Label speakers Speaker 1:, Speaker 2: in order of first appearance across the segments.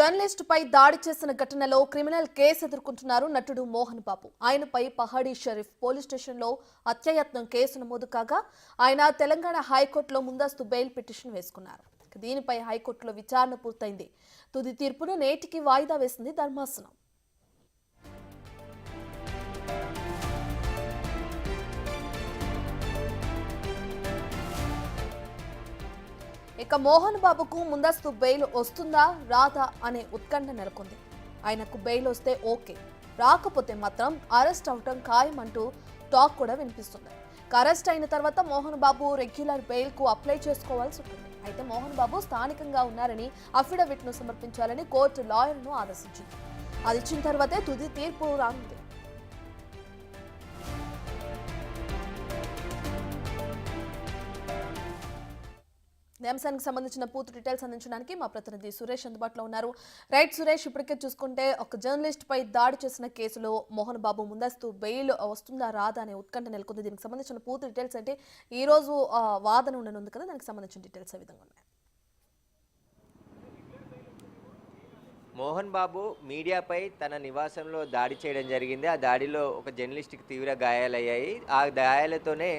Speaker 1: Journalist పై దాడి చేసిన ఘటనలో క్రిమినల్ కేసు ఎదుర్కొంటున్నారు నటుడు మోహన్ బాబు. ఆయనపై పహాడీ షరీఫ్ పోలీస్ స్టేషన్లో హత్యాయత్నం కేసు నమోదు కాగా ఆయన తెలంగాణ హైకోర్టులో ముందస్తు బెయిల్ పిటిషన్ వేసుకున్నారు. దీనిపై హైకోర్టులో విచారణ పూర్తయింది. తుది తీర్పును నేటికి వాయిదా వేసింది ధర్మాసనం. ఇక మోహన్ బాబుకు ముందస్తు బెయిల్ వస్తుందా రాదా అనే ఉత్కంఠ నెలకొంది. ఆయనకు బెయిల్ వస్తే ఓకే, రాకపోతే మాత్రం అరెస్ట్ అవటం ఖాయమంటూ టాక్ కూడా వినిపిస్తుంది. అరెస్ట్ అయిన తర్వాత మోహన్ బాబు రెగ్యులర్ బెయిల్ కు అప్లై చేసుకోవాల్సి ఉంటుంది. అయితే మోహన్ బాబు స్థానికంగా ఉన్నారని అఫిడవిట్ ను సమర్పించాలని కోర్టు లాయర్ను ఆదేశించింది. అది ఇచ్చిన తర్వాతే తుది తీర్పు రానుంది. అంశానికి సంబంధించిన పూర్తి డీటెయిల్స్ అందించడానికి మా ప్రతినిధి సురేష్ అందుబాటులో ఉన్నారు. రైట్ సురేష్, ఇప్పటికే చూసుకుంటే ఒక జర్నలిస్ట్ పై దాడి చేసిన కేసులో మోహన్ బాబు ముందస్తు బెయిల్ వస్తుందా రాదా అనే ఉత్కంఠ నెలకొంది. దీనికి సంబంధించిన పూర్తి డీటెయిల్స్ అంటే ఈ రోజు వాదన ఉండనుంది కదా, దానికి సంబంధించిన డీటెయిల్స్ ఏ విధంగా ఉన్నాయి?
Speaker 2: మోహన్ బాబు మీడియాపై తన నివాసంలో దాడి చేయడం జరిగింది. ఆ దాడిలో ఒక జర్నలిస్ట్కి తీవ్ర గాయాలయ్యాయి. ఆ గాయాలతోనే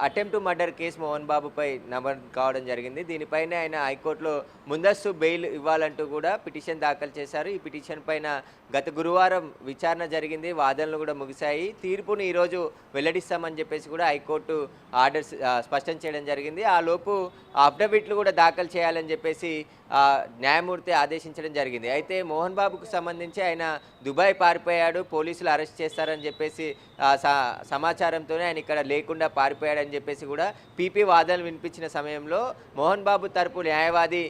Speaker 2: attempt to murder case Mohan బాబుపై నమోదు కావడం జరిగింది. దీనిపైన ఆయన హైకోర్టులో ముందస్తు బెయిల్ ఇవ్వాలంటూ కూడా పిటిషన్ దాఖలు చేశారు. ఈ పిటిషన్ పైన గత గురువారం విచారణ జరిగింది, వాదనలు కూడా ముగిశాయి. తీర్పును ఈరోజు వెల్లడిస్తామని చెప్పేసి కూడా హైకోర్టు ఆర్డర్స్ స్పష్టం చేయడం జరిగింది. ఆ లోపు అఫిడవిట్లు కూడా దాఖలు చేయాలని చెప్పేసి న్యాయమూర్తి ఆదేశించడం జరిగింది. అయితే మోహన్ బాబుకు సంబంధించి ఆయన దుబాయ్ పారిపోయాడు, పోలీసులు అరెస్ట్ చేస్తారని చెప్పేసి సమాచారంతోనే ఆయన ఇక్కడ లేకుండా పారిపోయాడని చెప్పేసి కూడా పీపీ వాదనలు వినిపించిన సమయంలో మోహన్ బాబు తరపు న్యాయవాది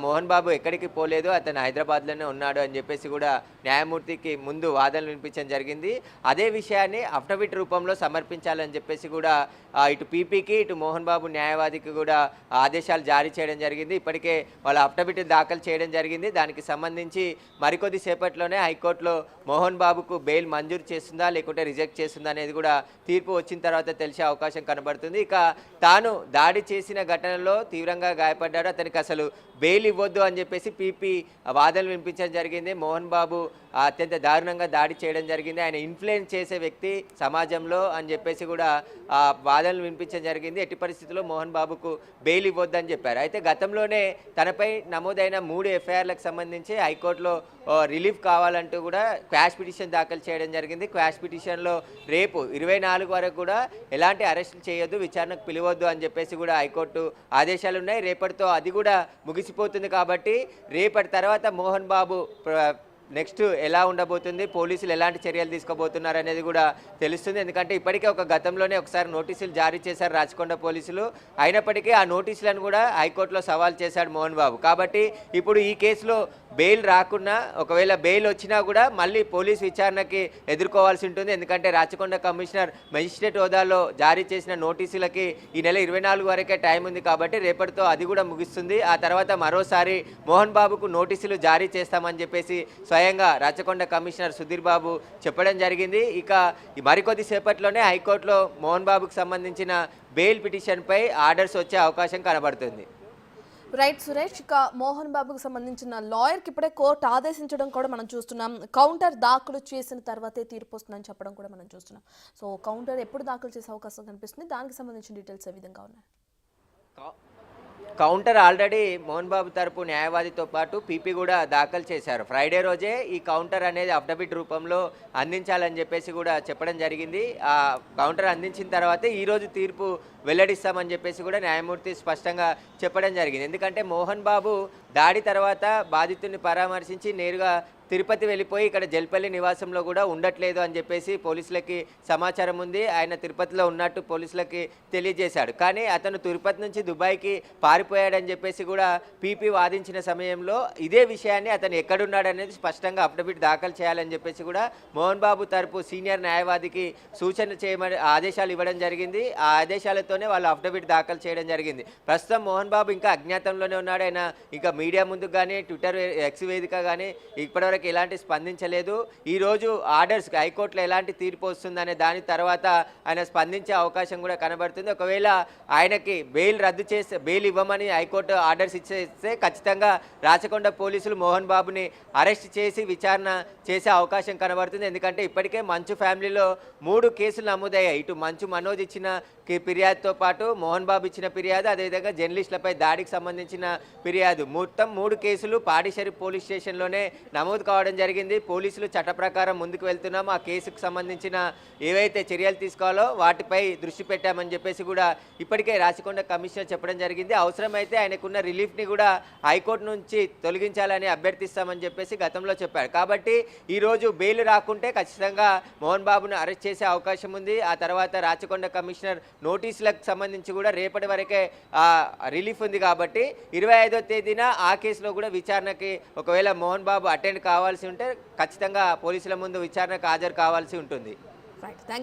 Speaker 2: మోహన్ బాబు ఎక్కడికి పోలేదు, అతను హైదరాబాద్లోనే ఉన్నాడు అని చెప్పేసి కూడా న్యాయమూర్తికి ముందు వాదనలు వినిపించడం జరిగింది. అదే విషయాన్ని అఫిడవిట్ రూపంలో సమర్పించాలని చెప్పేసి కూడా ఇటు పీపీకి ఇటు మోహన్ బాబు న్యాయవాదికి కూడా ఆదేశాలు జారీ చేయడం జరిగింది. ఇప్పటికే వాళ్ళ అఫిడవిట్ దాఖలు చేయడం జరిగింది. దానికి సంబంధించి మరికొద్ది సేపట్లోనే హైకోర్టులో మోహన్ బాబుకు బెయిల్ మంజూరు చేస్తుందా లేకుంటే రిజెక్ట్ చేస్తుందా అనేది కూడా తీర్పు వచ్చిన తర్వాత తెలిసే అవకాశం కనబడుతుంది. ఇక తాను దాడి చేసిన ఘటనలో తీవ్రంగా గాయపడ్డాడు, అతనికి అసలు బెయిల్ ఇవ్వద్దు అని చెప్పేసి పీపీ వాదనలు వినిపించడం జరిగింది. మోహన్ బాబు అత్యంత దారుణంగా దాడి చేయడం జరిగింది, ఆయన ఇన్ఫ్లుయెన్స్ చేసే వ్యక్తి సమాజంలో అని చెప్పేసి కూడా వాదనలు వినిపించడం జరిగింది. ఎట్టి పరిస్థితుల్లో మోహన్ బాబుకు బెయిల్ ఇవ్వద్దని చెప్పారు. అయితే గతంలోనే తనపై నమోదైన 3 ఎఫ్ఐఆర్లకు సంబంధించి హైకోర్టులో రిలీఫ్ కావాలంటూ కూడా క్వాష్ పిటిషన్ దాఖలు చేయడం జరిగింది. క్వాష్ పిటిషన్లో రేపు 24 వరకు కూడా ఎలాంటి అరెస్టులు చేయొద్దు, విచారణకు పిలవద్దు అని చెప్పేసి కూడా హైకోర్టు ఆదేశాలు ఉన్నాయి. రేపటితో అది కూడా ముగిసిపోతుంది. కాబట్టి రేపటి తర్వాత మోహన్ బాబు నెక్స్ట్ ఎలా ఉండబోతుంది, పోలీసులు ఎలాంటి చర్యలు తీసుకోబోతున్నారు అనేది కూడా తెలుస్తుంది. ఎందుకంటే ఇప్పటికే గతంలోనే ఒకసారి నోటీసులు జారీ చేశారు రాచకొండ పోలీసులు. అయినప్పటికీ ఆ నోటీసులను కూడా హైకోర్టులో సవాల్ చేశాడు మోహన్ బాబు. కాబట్టి ఇప్పుడు ఈ కేసులో బెయిల్ రాకున్నా, ఒకవేళ బెయిల్ వచ్చినా కూడా మళ్ళీ పోలీస్ విచారణకి ఎదుర్కోవాల్సి ఉంటుంది. ఎందుకంటే రాచకొండ కమిషనర్ మెజిస్ట్రేట్ హోదాలో జారీ చేసిన నోటీసులకి ఈ నెల 24 వరకే టైం ఉంది. కాబట్టి రేపటితో అది కూడా ముగిస్తుంది. ఆ తర్వాత మరోసారి మోహన్ బాబుకు నోటీసులు జారీ చేస్తామని చెప్పేసి స్వయంగా రాచకొండ కమిషనర్ సుధీర్ బాబు చెప్పడం జరిగింది. ఇక మరికొద్ది సేపట్లోనే హైకోర్టులో మోహన్ బాబుకు సంబంధించిన బెయిల్ పిటిషన్పై ఆర్డర్స్ వచ్చే అవకాశం కనబడుతుంది.
Speaker 1: రైట్ సురేష్, ఇక మోహన్ బాబుకు సంబంధించిన లాయర్కి ఇప్పుడే కోర్టు ఆదేశించడం కూడా మనం చూస్తున్నాం. కౌంటర్ దాఖలు చేసిన తర్వాతే తీర్పు వస్తుందని చెప్పడం కూడా మనం చూస్తున్నాం. సో కౌంటర్ ఎప్పుడు దాఖలు చేసే అవకాశం కనిపిస్తుంది, దానికి సంబంధించిన డీటెయిల్స్ ఏ విధంగా ఉన్నాయి?
Speaker 2: కౌంటర్ ఆల్రెడీ మోహన్ బాబు తరపు న్యాయవాదితో పాటు పీపీ కూడా దాఖలు చేశారు. ఫ్రైడే రోజే ఈ కౌంటర్ అనేది అఫిడవిట్ రూపంలో అందించాలని చెప్పేసి కూడా చెప్పడం జరిగింది. ఆ కౌంటర్ అందించిన తర్వాతే ఈరోజు తీర్పు వెల్లడిస్తామని చెప్పేసి కూడా న్యాయమూర్తి స్పష్టంగా చెప్పడం జరిగింది. ఎందుకంటే మోహన్ బాబు దాడి తర్వాత బాధితుడిని పరామర్శించి నేరుగా తిరుపతి వెళ్ళిపోయి ఇక్కడ జల్పల్లి నివాసంలో కూడా ఉండట్లేదు అని చెప్పేసి పోలీసులకి సమాచారం ఉంది. ఆయన తిరుపతిలో ఉన్నట్టు పోలీసులకి తెలియజేశాడు. కానీ అతను తిరుపతి నుంచి దుబాయ్కి పారిపోయాడని చెప్పేసి కూడా పీపీ వాదించిన సమయంలో ఇదే విషయాన్ని అతను ఎక్కడున్నాడనేది స్పష్టంగా అఫిడవిట్ దాఖలు చేయాలని చెప్పేసి కూడా మోహన్ బాబు తరపు సీనియర్ న్యాయవాదికి సూచన చేయమని ఆదేశాలు ఇవ్వడం జరిగింది. ఆ ఆదేశాలతో ఆధారాలతోనే వాళ్ళు అఫిడవిట్ దాఖలు చేయడం జరిగింది. ప్రస్తుతం మోహన్ బాబు ఇంకా అజ్ఞాతంలోనే ఉన్నాడు. ఆయన ఇంకా మీడియా ముందుకు కానీ ట్విట్టర్ ఎక్స్ వేదిక కానీ ఇప్పటివరకు ఎలాంటి స్పందించలేదు. ఈరోజు ఆర్డర్స్ హైకోర్టులో ఎలాంటి తీర్పు వస్తుందనే దాని తర్వాత ఆయన స్పందించే అవకాశం కూడా కనబడుతుంది. ఒకవేళ ఆయనకి బెయిల్ రద్దు చేస్తే బెయిల్ ఇవ్వమని హైకోర్టు ఆర్డర్స్ ఇచ్చేస్తే ఖచ్చితంగా రాచకొండ పోలీసులు మోహన్ బాబుని అరెస్ట్ చేసి విచారణ చేసే అవకాశం కనబడుతుంది. ఎందుకంటే ఇప్పటికే మంచు ఫ్యామిలీలో 3 కేసులు నమోదయ్యాయి. ఇటు మంచు మనోజ్ ఇచ్చిన ఫిర్యాదుతో పాటు మోహన్ బాబు ఇచ్చిన ఫిర్యాదు, అదేవిధంగా జర్నలిస్టులపై దాడికి సంబంధించిన ఫిర్యాదు, మొత్తం 3 కేసులు పాడిషరి పోలీస్ స్టేషన్లోనే నమోదు కావడం జరిగింది. పోలీసులు చట్ట ప్రకారం ముందుకు వెళ్తున్నాం, ఆ కేసుకు సంబంధించిన ఏవైతే చర్యలు తీసుకోవాలో వాటిపై దృష్టి పెట్టామని చెప్పేసి కూడా ఇప్పటికే రాచకొండ కమిషనర్ చెప్పడం జరిగింది. అవసరమైతే ఆయనకున్న రిలీఫ్ని కూడా హైకోర్టు నుంచి తొలగించాలని అభ్యర్థిస్తామని చెప్పేసి గతంలో చెప్పాడు. కాబట్టి ఈరోజు బెయిల్ రాకుంటే ఖచ్చితంగా మోహన్ బాబును అరెస్ట్ చేసే అవకాశం ఉంది. ఆ తర్వాత రాచకొండ కమిషనర్ నోటీసులకు సంబంధించి కూడా రేపటి వరకే రిలీఫ్ ఉంది. కాబట్టి 25వ తేదీన ఆ కేసులో కూడా విచారణకి ఒకవేళ మోహన్ బాబు అటెండ్ కావాల్సి ఉంటే ఖచ్చితంగా పోలీసుల ముందు విచారణకు హాజరు కావాల్సి ఉంటుంది.
Speaker 1: రైట్.